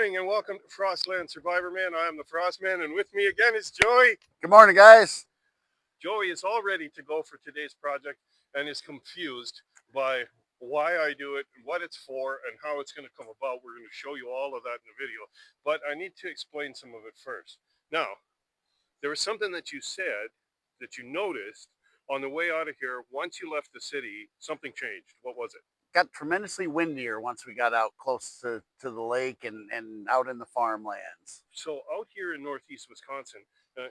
morning and welcome to Frostland Survivor Man. I am the Frostman, and with me again is Joey. Good morning, guys. Joey is all ready to go for today's project and is confused by why I do it, what it's for, and how it's going to come about. We're going to show you all of that in the video, but I need to explain some of it first. Now, there was something that you said that you noticed on the way out of here. Once you left the city, something changed. What was it? Got tremendously windier once we got out close to the lake and out in the farmlands. So out here in northeast Wisconsin,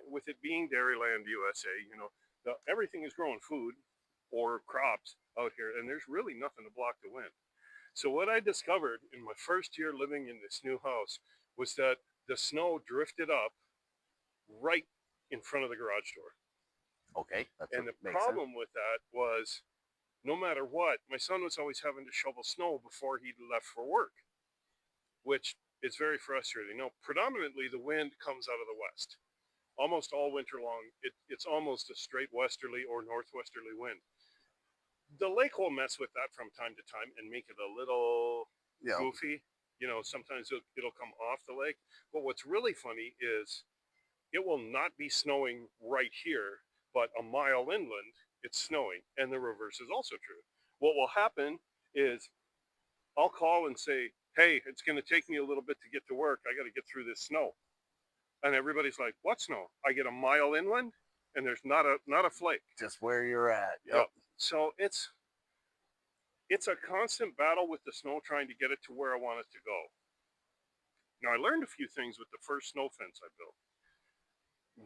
with it being Dairyland USA, everything is growing food or crops out here, and there's really nothing to block the wind. So what I discovered in my first year living in this new house was that the snow drifted up right in front of the garage door. Okay. And the problem with that was, no matter what, my son was always having to shovel snow before he left for work, which is very frustrating. Now, predominantly the wind comes out of the west. Almost all winter long, it's almost a straight westerly or northwesterly wind. The lake will mess with that from time to time and make it a little goofy. Sometimes it'll come off the lake. But what's really funny is it will not be snowing right here, but a mile inland, it's snowing. And the reverse is also true. What will happen is I'll call and say, hey, it's going to take me a little bit to get to work. I got to get through this snow. And everybody's like, what snow? I get a mile inland and there's not a flake. Just where you're at. Yep. So it's a constant battle with the snow trying to get it to where I want it to go. Now, I learned a few things with the first snow fence I built.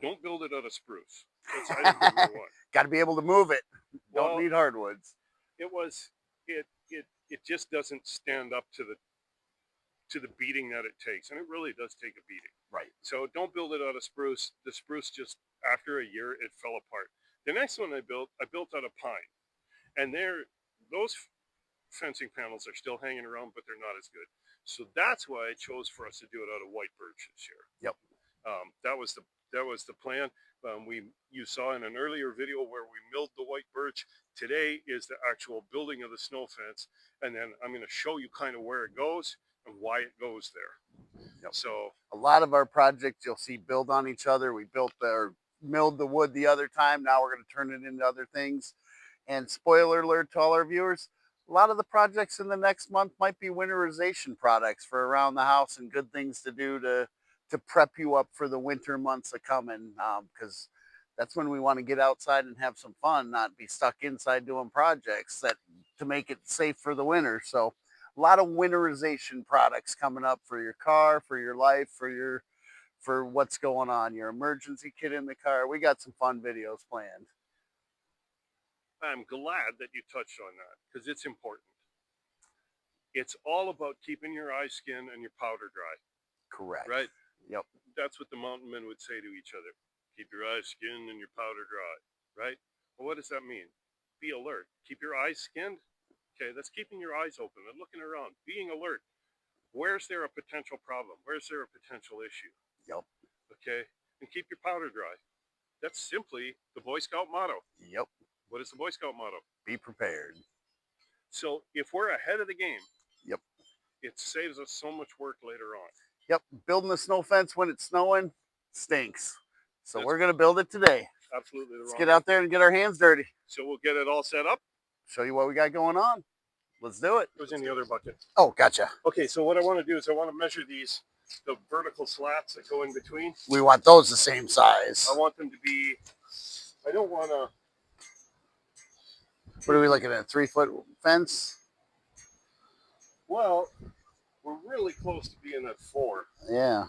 Don't build it out of spruce. That's item number one. Got to be able to move it. Don't need hardwoods. It just doesn't stand up to the beating that it takes, and it really does take a beating. Right. So don't build it out of spruce. The spruce just, after a year, it fell apart. The next one I built out of pine, and those fencing panels are still hanging around, but they're not as good. So that's why I chose for us to do it out of white birch this year. Yep. That was the plan. You saw in an earlier video where we milled the white birch. Today is the actual building of the snow fence, and then I'm going to show you kind of where it goes and why it goes there. Yep. So a lot of our projects you'll see build on each other. We milled the wood the other time. Now we're going to turn it into other things. And spoiler alert to all our viewers, a lot of the projects in the next month might be winterization products for around the house and good things to do to prep you up for the winter months a coming, because that's when we want to get outside and have some fun, not be stuck inside doing projects to make it safe for the winter. So a lot of winterization products coming up for your car, for your life, for what's going on, your emergency kit in the car. We got some fun videos planned. I'm glad that you touched on that because it's important. It's all about keeping your eye skin and your powder dry. Correct. Right? Yep. That's what the mountain men would say to each other. Keep your eye skin and your powder dry. Right? Well, what does that mean? Be alert. Keep your eyes skinned. Okay, that's keeping your eyes open and looking around. Being alert. Where's there a potential problem? Where's there a potential issue? Yep. Okay? And keep your powder dry. That's simply the Boy Scout motto. Yep. What is the Boy Scout motto? Be prepared. So if we're ahead of the game, yep, it saves us so much work later on. Yep. Building a snow fence when it's snowing stinks. So we're going to build it today. Absolutely. Let's get out there and get our hands dirty. So we'll get it all set up. Show you what we got going on. Let's do it. It was in the other bucket. Oh, gotcha. Okay, so what I want to do is I want to measure the vertical slats that go in between. We want those the same size. I want them to be, I don't want to. What are we looking at, a 3-foot fence? Well, we're really close to being at 4. Yeah.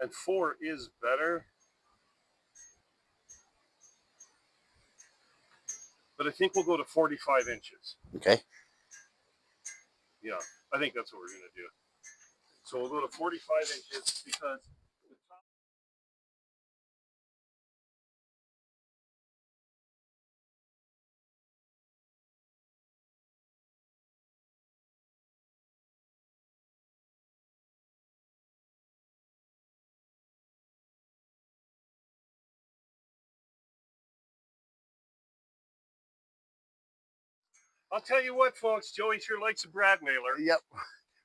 And 4 is better. But I think we'll go to 45 inches. Okay. Yeah, I think that's what we're going to do. So we'll go to 45 inches because the top. I'll tell you what, folks, Joey sure likes a brad nailer. Yep.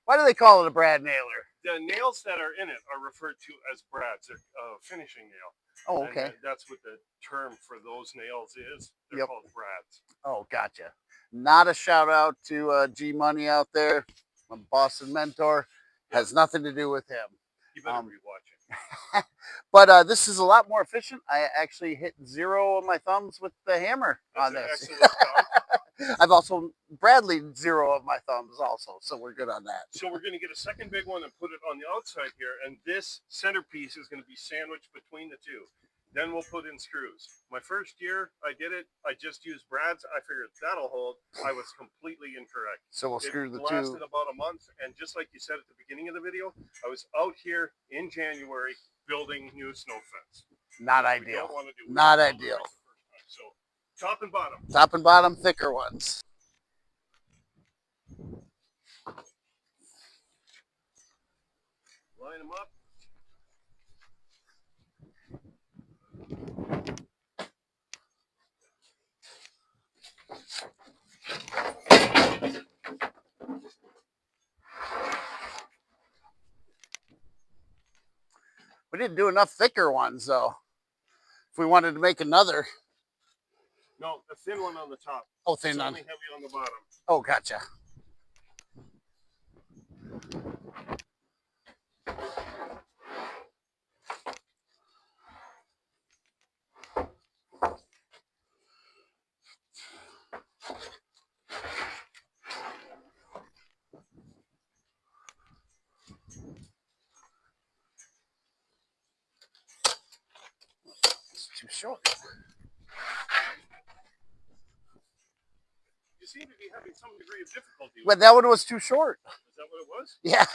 Why do they call it a brad nailer? The nails that are in it are referred to as brads. They're finishing nail. Oh, okay. And that's what the term for those nails is. They're Yep. called brads. Oh, gotcha. Not a shout out to G Money out there, my boss and mentor. Has nothing to do with him. You better rewatch it. But this is a lot more efficient. I actually hit 0 of my thumbs with the hammer on this. Excellent job. I've also Bradley 0 of my thumbs also, so we're good on that. So we're going to get a second big one and put it on the outside here, and this centerpiece is going to be sandwiched between the two. Then we'll put in screws. My first year I did it, I just used brads. I figured that'll hold. I was completely incorrect. So we'll screw the two. It lasted about a month, and just like you said at the beginning of the video, I was out here in January building new snow fence. Not ideal. Do Not ideal. So top and bottom. Top and bottom, thicker ones. Line them up. We didn't do enough thicker ones though. If we wanted to make another. No, a thin one on the top. Oh, thin on. Only heavy on the bottom. Oh, gotcha. It's too short. You seem to be having some degree of difficulty. But that one was too short. Is that what it was? Yeah.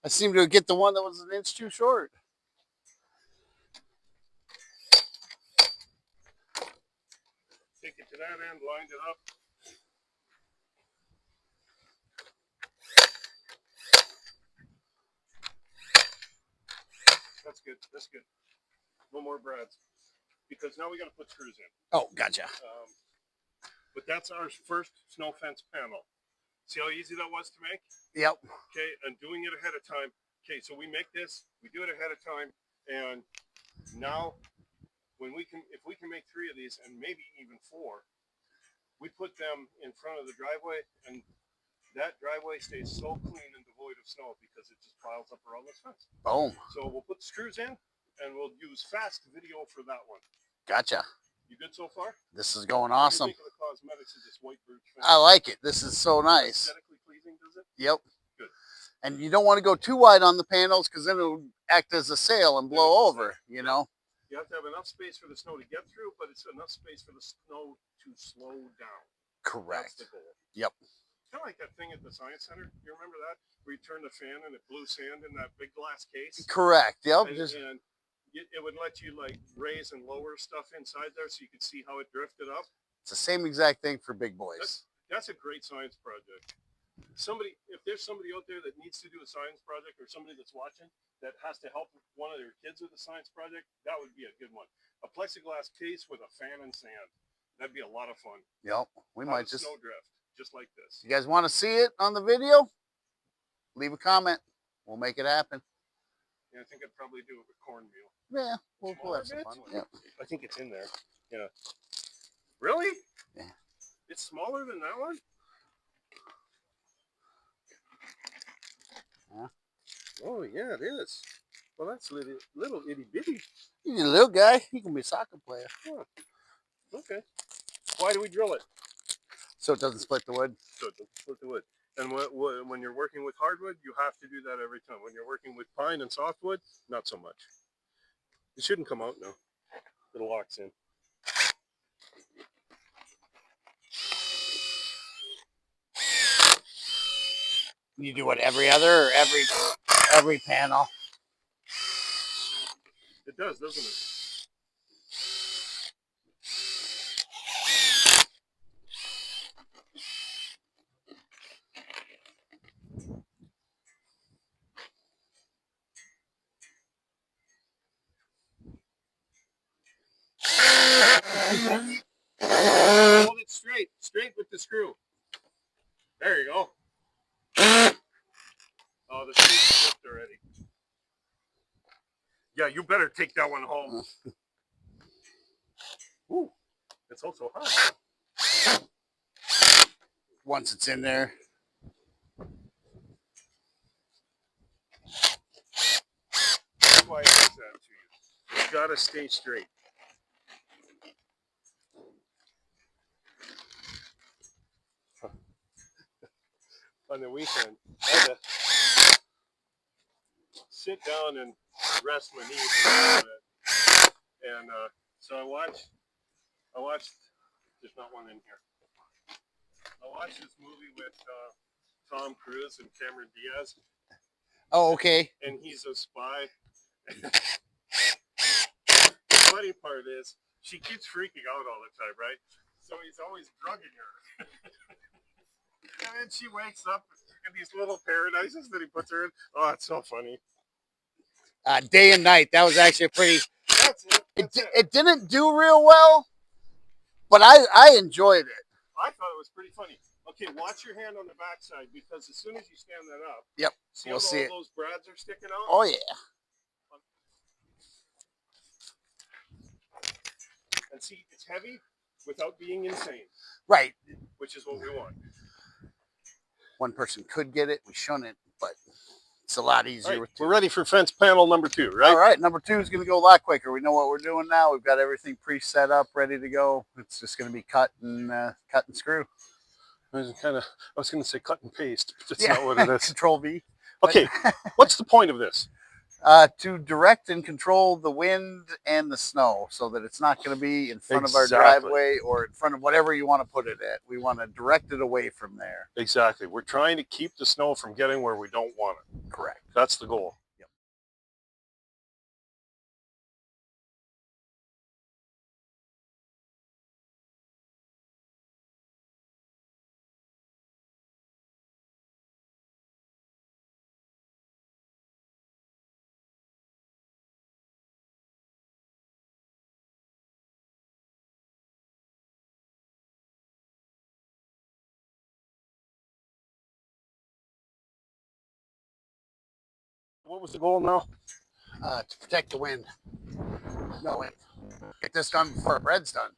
I seemed to get the one that was an inch too short. Take it to that end, lined it up. That's good. That's good. No more brads. Because now we got to put screws in. Oh, gotcha. But that's our first snow fence panel. See how easy that was to make? Yep. Okay, and doing it ahead of time. Okay, so we make this, we do it ahead of time, and now when if we can make 3 of these and maybe even 4, we put them in front of the driveway, and that driveway stays so clean and devoid of snow because it just piles up around this fence. Boom. So we'll put the screws in, and we'll use fast video for that one. Gotcha. You good so far? This is going awesome. What do you think of the cosmetics of this white birch fence? I like it. This is so nice. Aesthetically pleasing, does it? Yep. Good. And you don't want to go too wide on the panels because then it'll act as a sail and blow over, you know? You have to have enough space for the snow to get through, but it's enough space for the snow to slow down. Correct. That's the goal. Yep. Kind of like that thing at the Science Center. You remember that? Where you turned the fan and it blew sand in that big glass case? Correct. Yep. And it would let you like raise and lower stuff inside there so you could see how it drifted up. It's the same exact thing for big boys. That's a great science project. If there's somebody out there that needs to do a science project, or somebody that's watching that has to help one of their kids with a science project, that would be a good one. A plexiglass case with a fan and sand. That'd be a lot of fun. Yep. We might just snowdrift, just like this. You guys want to see it on the video? Leave a comment. We'll make it happen. Yeah, I think I'd probably do it with cornmeal. Yeah, we'll have some fun. Yep. I think it's in there. Yeah. Really? Yeah. It's smaller than that one? Yeah. Oh, yeah, it is. Well, that's little itty bitty. He's a little guy. He can be a soccer player. Oh. Okay. Why do we drill it? So it doesn't split the wood. So it doesn't split the wood. And when you're working with hardwood, you have to do that every time. When you're working with pine and softwood, not so much. It shouldn't come out now. It locks in. You do what, every other or every panel? It does, doesn't it? Hold it straight with the screw. There you go. Oh, the screw. soft already. Yeah, you better take that one home. Ooh, it's also hot. Once it's in there. That's why it does that to you. It's got to stay straight. On the weekend, I had to sit down and rest my knees a little bit. And so I watched, there's not one in here. I watched this movie with Tom Cruise and Cameron Diaz. Oh, okay. And he's a spy. The funny part is, she keeps freaking out all the time, right? So he's always drugging her. And then she wakes up in these little paradises that he puts her in. Oh, it's so funny. Day and Night. That was actually a pretty. That's it. It didn't do real well, but I enjoyed it. I thought it was pretty funny. Okay, watch your hand on the backside because as soon as you stand that up, yep, see how all those brads are sticking out? Oh yeah. And see, it's heavy without being insane. Right. Which is what we want. One person could get it. We shouldn't, but it's a lot easier. Right, we're ready for fence panel number 2, right? All right, number 2 is going to go a lot quicker. We know what we're doing now. We've got everything pre-set up, ready to go. It's just going to be cut and screw. I was going to say cut and paste, but that's not what it is. Control V. Okay, what's the point of this? To direct and control the wind and the snow so that it's not going to be in front of our driveway or in front of whatever you want to put it at. We want to direct it away from there. Exactly. We're trying to keep the snow from getting where we don't want it. Correct. That's the goal. Yep. What was the goal now? To protect the wind. No wind. Get this done before our bread's done.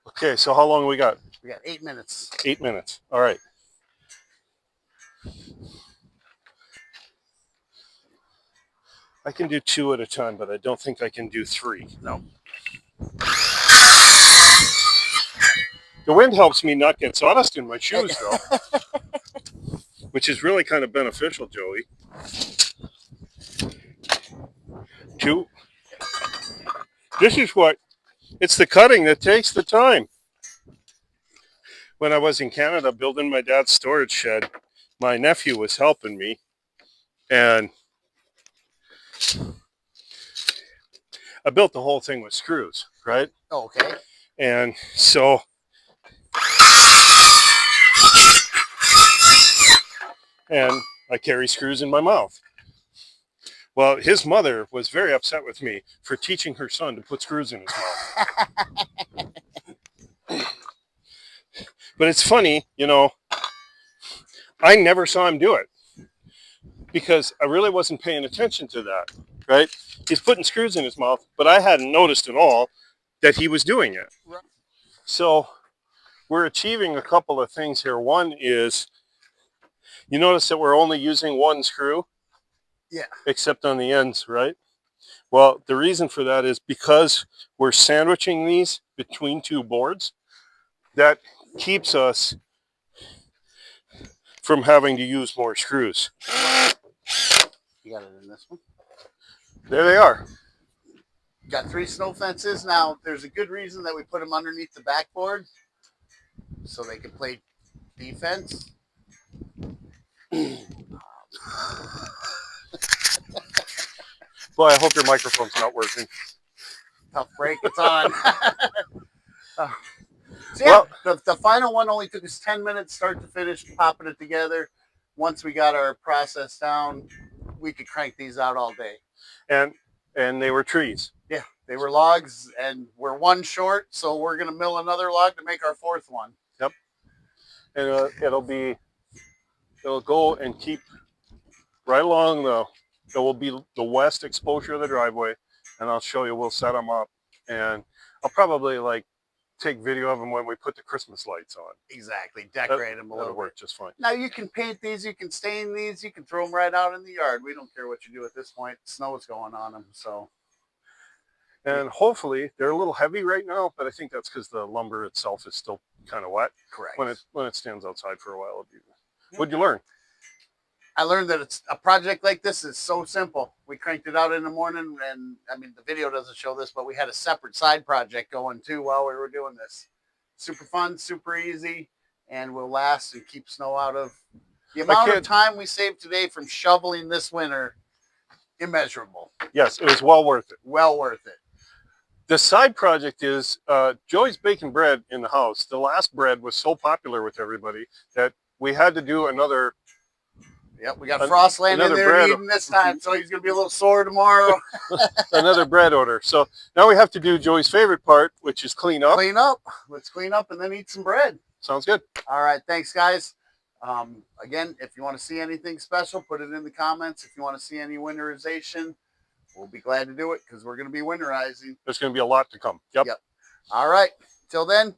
Okay, so how long we got? We got 8 minutes. 8 minutes. All right. I can do 2 at a time, but I don't think I can do 3. No. The wind helps me not get sawdust in my shoes, though, which is really kind of beneficial, Joey. 2. This is what, it's the cutting that takes the time. When I was in Canada building my dad's storage shed, my nephew was helping me, and I built the whole thing with screws, right? Okay. And so I carry screws in my mouth. Well, his mother was very upset with me for teaching her son to put screws in his mouth. But it's funny, you know, I never saw him do it because I really wasn't paying attention to that, right? He's putting screws in his mouth, but I hadn't noticed at all that he was doing it. So we're achieving a couple of things here. One is, you notice that we're only using 1 screw? Yeah. Except on the ends, right? Well, the reason for that is because we're sandwiching these between 2 boards. That keeps us from having to use more screws. You got it in this one? There they are. Got 3 snow fences. Now, there's a good reason that we put them underneath the backboard so they can play defense. Boy, I hope your microphone's not working. Tough break, it's on. So yeah, well, the final one only took us 10 minutes start to finish, popping it together. Once we got our process down, we could crank these out all day. And they were trees. Yeah, they were logs, and we're 1 short, so we're going to mill another log to make our 4th one. Yep. And it'll go and keep right along It will be the west exposure of the driveway, and I'll show you. We'll set them up, and I'll probably like take video of them when we put the Christmas lights on. Exactly. Decorate them a little That'll work bit. just fine. Now you can paint these, you can stain these, you can throw them right out in the yard. We don't care what you do at this point. Snow's going on them, so. And hopefully they're a little heavy right now, but I think that's because the lumber itself is still kind of wet. Correct. When it stands outside for a while, it'll be. What'd you learn? I learned that it's a project like this is so simple. We cranked it out in the morning, and I mean the video doesn't show this, but we had a separate side project going too while we were doing this. Super fun, super easy, and will last and keep snow out of. The amount of time we saved today from shoveling this winter, immeasurable. Yes, it was well worth it. Well worth it. The side project is Joey's baking bread in the house. The last bread was so popular with everybody that we had to do another. Yep, we got Frostland in there eating this time, so he's going to be a little sore tomorrow. Another bread order. So now we have to do Joey's favorite part, which is clean up. Clean up. Let's clean up and then eat some bread. Sounds good. All right, thanks, guys. Again, if you want to see anything special, put it in the comments. If you want to see any winterization, we'll be glad to do it because we're going to be winterizing. There's going to be a lot to come. Yep. All right. Till then.